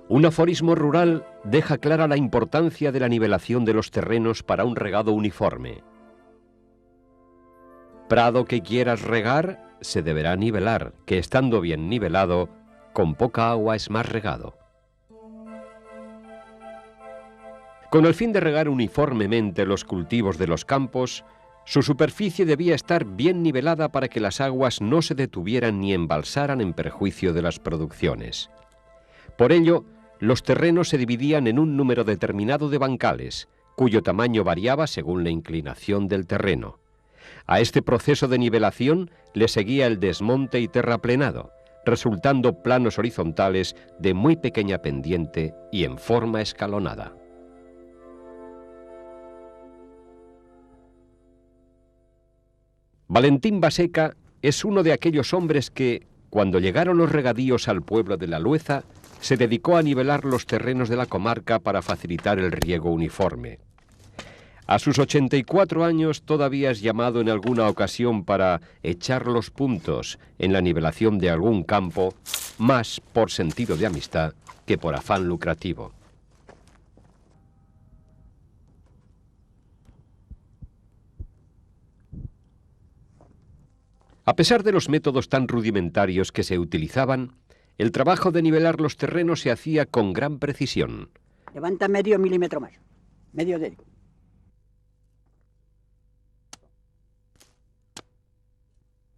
Un aforismo rural deja clara la importancia de la nivelación de los terrenos para un regado uniforme. Prado que quieras regar, se deberá nivelar, que estando bien nivelado, con poca agua es más regado. Con el fin de regar uniformemente los cultivos de los campos, su superficie debía estar bien nivelada para que las aguas no se detuvieran ni embalsaran en perjuicio de las producciones. Por ello, los terrenos se dividían en un número determinado de bancales, cuyo tamaño variaba según la inclinación del terreno. A este proceso de nivelación le seguía el desmonte y terraplenado, resultando planos horizontales de muy pequeña pendiente y en forma escalonada. Valentín Baseca es uno de aquellos hombres que, cuando llegaron los regadíos al pueblo de La Lueza, se dedicó a nivelar los terrenos de la comarca para facilitar el riego uniforme. A sus 84 años todavía es llamado en alguna ocasión para echar los puntos en la nivelación de algún campo, más por sentido de amistad que por afán lucrativo. A pesar de los métodos tan rudimentarios que se utilizaban, el trabajo de nivelar los terrenos se hacía con gran precisión. Levanta medio milímetro más, medio dedo.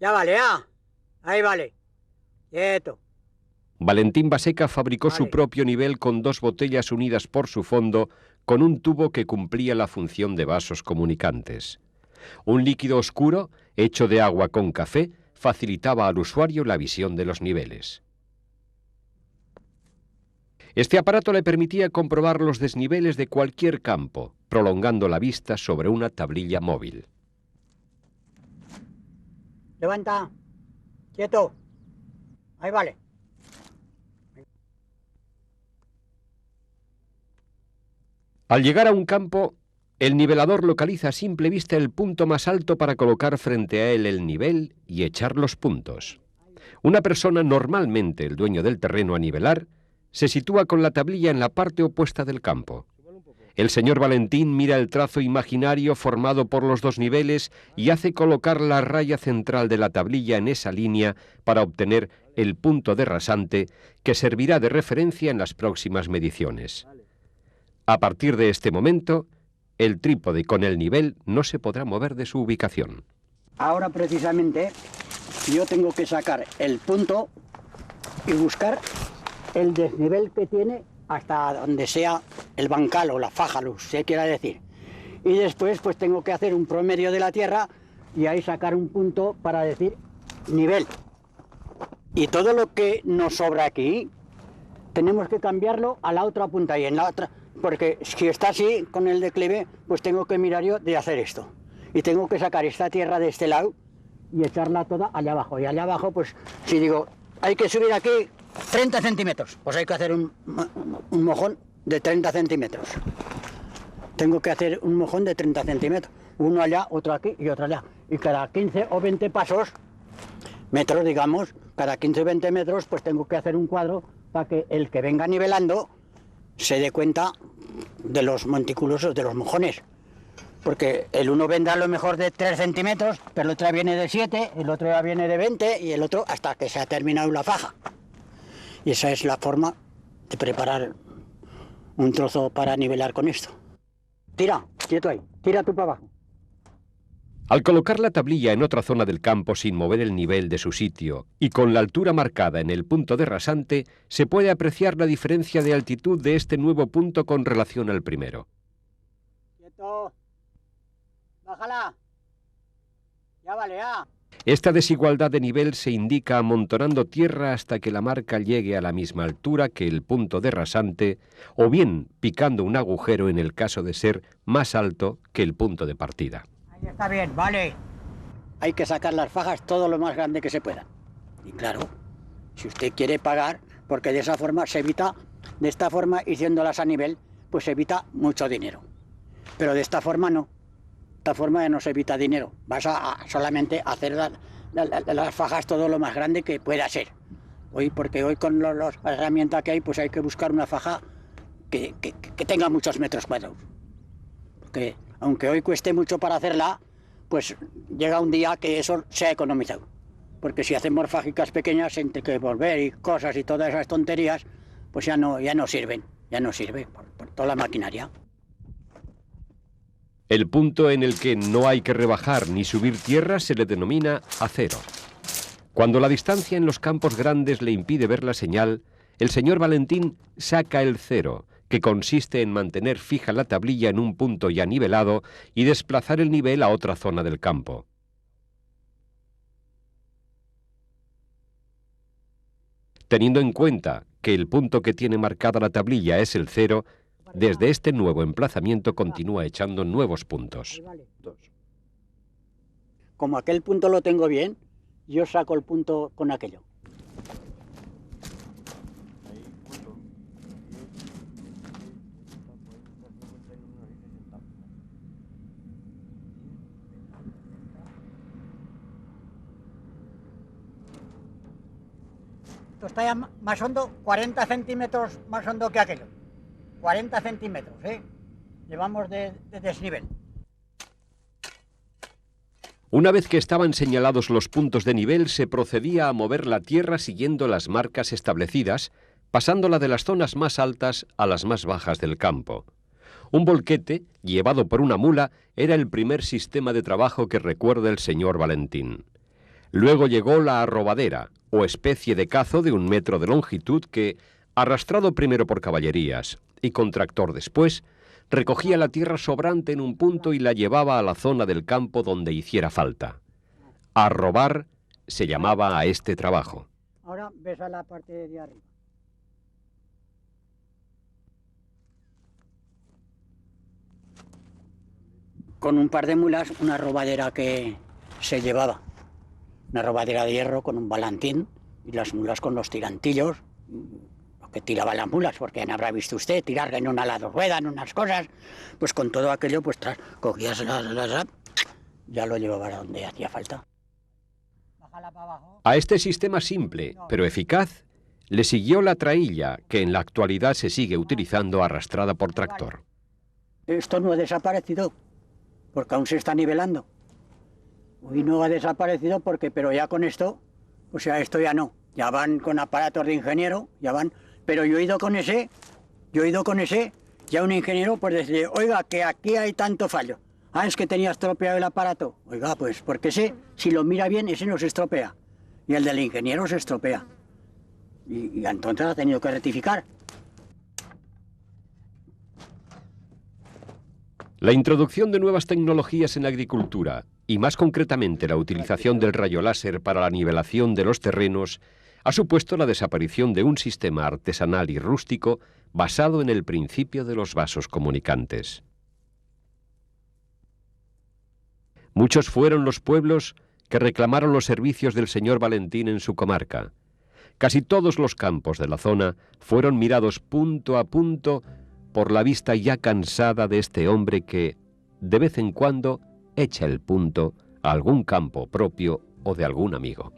Ya vale, ya. Ahí vale. Quieto. Valentín Baseca fabricó su propio nivel con dos botellas unidas por su fondo con un tubo que cumplía la función de vasos comunicantes. Un líquido oscuro, hecho de agua con café, facilitaba al usuario la visión de los niveles. Este aparato le permitía comprobar los desniveles de cualquier campo, prolongando la vista sobre una tablilla móvil. Levanta. Quieto. Ahí vale. Al llegar a un campo, el nivelador localiza a simple vista el punto más alto para colocar frente a él el nivel y echar los puntos. Una persona, normalmente el dueño del terreno a nivelar, se sitúa con la tablilla en la parte opuesta del campo. El señor Valentín mira el trazo imaginario formado por los dos niveles y hace colocar la raya central de la tablilla en esa línea para obtener el punto de rasante que servirá de referencia en las próximas mediciones. A partir de este momento, el trípode con el nivel no se podrá mover de su ubicación. Ahora precisamente yo tengo que sacar el punto y buscar el desnivel que tiene hasta donde sea el bancal o la faja, lo que se quiera decir. Y después pues tengo que hacer un promedio de la tierra y ahí sacar un punto para decir nivel. Y todo lo que nos sobra aquí tenemos que cambiarlo a la otra punta y en la otra, porque si está así con el declive, pues tengo que mirar yo de hacer esto. Y tengo que sacar esta tierra de este lado y echarla toda allá abajo. Y allá abajo, pues si digo, hay que subir aquí 30 centímetros, pues hay que hacer un mojón de 30 centímetros. Tengo que hacer un mojón de 30 centímetros. Uno allá, otro aquí y otro allá. Y cada 15 o 20 metros, digamos, cada 15 o 20 metros, pues tengo que hacer un cuadro para que el que venga nivelando se dé cuenta de los montículos, de los mojones. Porque el uno vendrá a lo mejor de 3 centímetros, pero el otro viene de 7, el otro ya viene de 20 y el otro hasta que se ha terminado la faja. Y esa es la forma de preparar un trozo para nivelar con esto. Tira, quieto ahí, tira tú para abajo. Al colocar la tablilla en otra zona del campo sin mover el nivel de su sitio y con la altura marcada en el punto de rasante, se puede apreciar la diferencia de altitud de este nuevo punto con relación al primero. Quieto. Bájala. Ya vale, ya. Esta desigualdad de nivel se indica amontonando tierra hasta que la marca llegue a la misma altura que el punto de rasante, o bien picando un agujero en el caso de ser más alto que el punto de partida. Ahí está bien, vale. Hay que sacar las fajas todo lo más grande que se pueda. Y claro, si usted quiere pagar, porque de esa forma se evita, de esta forma haciéndolas a nivel, pues se evita mucho dinero. Pero de esta forma no. De esta forma no se evita dinero. Vas a solamente hacer las fajas todo lo más grande que pueda ser. Porque hoy con las herramientas que hay, pues hay que buscar una faja que tenga muchos metros cuadrados. Porque aunque hoy cueste mucho para hacerla, pues llega un día que eso se ha economizado. Porque si hacemos fajicas pequeñas, entre que volver y cosas y todas esas tonterías, pues ya no sirven, por toda la maquinaria. El punto en el que no hay que rebajar ni subir tierra se le denomina acero. Cuando la distancia en los campos grandes le impide ver la señal, el señor Valentín saca el cero, que consiste en mantener fija la tablilla en un punto ya nivelado y desplazar el nivel a otra zona del campo. Teniendo en cuenta que el punto que tiene marcada la tablilla es el cero, desde este nuevo emplazamiento continúa echando nuevos puntos. Como aquel punto lo tengo bien, yo saco el punto con aquello. Esto está ya más hondo, 40 centímetros más hondo que aquello. 40 centímetros, llevamos de desnivel. Una vez que estaban señalados los puntos de nivel, se procedía a mover la tierra siguiendo las marcas establecidas, pasándola de las zonas más altas a las más bajas del campo. Un volquete, llevado por una mula, era el primer sistema de trabajo que recuerda el señor Valentín. Luego llegó la arrobadera, o especie de cazo de 1 metro de longitud que, arrastrado primero por caballerías y con tractor después, recogía la tierra sobrante en un punto y la llevaba a la zona del campo donde hiciera falta. Arrobar se llamaba a este trabajo. Ahora ves a la parte de arriba. Con un par de mulas, una arrobadera que se llevaba. Una arrobadera de hierro con un balantín y las mulas con los tirantillos, lo que tiraban las mulas, porque ya habrá visto usted tirar en una lado rueda, en unas cosas, pues con todo aquello, pues cogías ya lo llevabas a donde hacía falta. A este sistema simple, pero eficaz, le siguió la traílla, que en la actualidad se sigue utilizando arrastrada por tractor. Esto no ha desaparecido, porque aún se está nivelando. Hoy no ha desaparecido pero ya con esto, o sea, esto ya no. Ya van con aparatos de ingeniero, ya van. Pero yo he ido con ese, ya un ingeniero pues dice, oiga, que aquí hay tanto fallo. Ah, es que tenía estropeado el aparato. Oiga, pues porque si lo mira bien, ese no se estropea. Y el del ingeniero se estropea. Y entonces ha tenido que rectificar. La introducción de nuevas tecnologías en la agricultura, y más concretamente la utilización del rayo láser para la nivelación de los terrenos, ha supuesto la desaparición de un sistema artesanal y rústico basado en el principio de los vasos comunicantes. Muchos fueron los pueblos que reclamaron los servicios del señor Valentín en su comarca. Casi todos los campos de la zona fueron mirados punto a punto por la vista ya cansada de este hombre que, de vez en cuando, echa el punto a algún campo propio o de algún amigo.